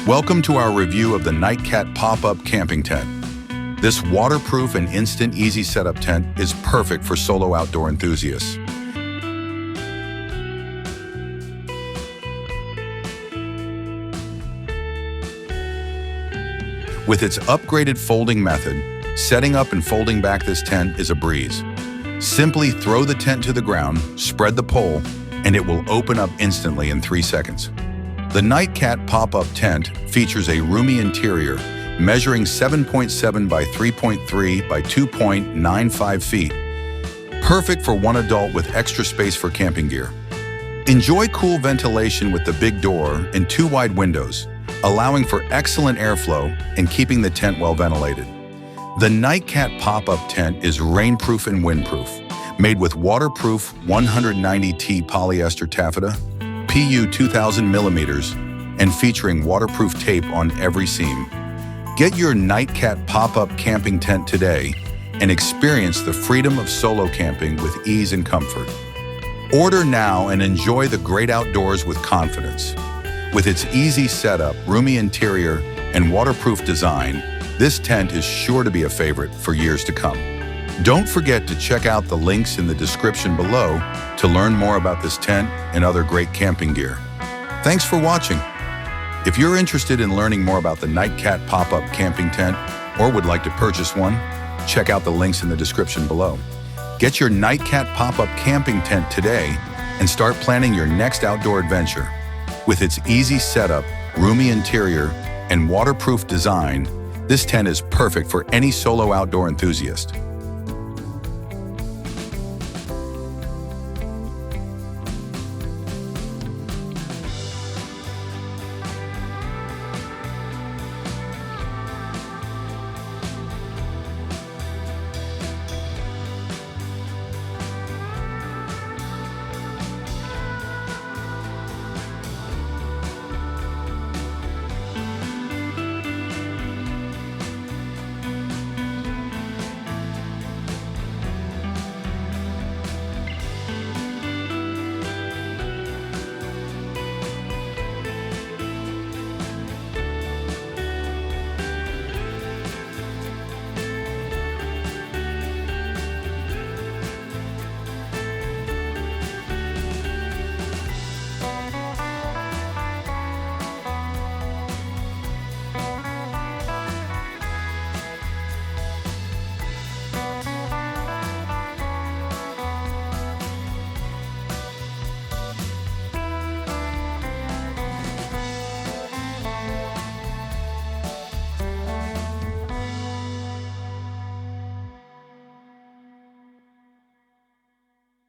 Welcome to our review of the Nightcat pop-up camping tent. This waterproof and instant easy setup tent is perfect for solo outdoor enthusiasts. With its upgraded folding method, setting up and folding back this tent is a breeze. Simply throw the tent to the ground, spread the pole, and it will open up instantly in 3 seconds. The Nightcat pop-up tent features a roomy interior measuring 7.7 by 3.3 by 2.95 feet, perfect for one adult with extra space for camping gear. Enjoy cool ventilation with the big door and 2 wide windows, allowing for excellent airflow and keeping the tent well ventilated. The Nightcat pop-up tent is rainproof and windproof, made with waterproof 190T polyester taffeta, PU 2000 millimeters, and featuring waterproof tape on every seam. Get your Nightcat pop-up camping tent today and experience the freedom of solo camping with ease and comfort. Order now and enjoy the great outdoors with confidence. With its easy setup, roomy interior, and waterproof design, this tent is sure to be a favorite for years to come. Don't forget to check out the links in the description below to learn more about this tent and other great camping gear. Thanks for watching. If you're interested in learning more about the Nightcat pop-up camping tent or would like to purchase one, check out the links in the description below. Get your Nightcat pop-up camping tent today and start planning your next outdoor adventure. With its easy setup, roomy interior, and waterproof design, this tent is perfect for any solo outdoor enthusiast.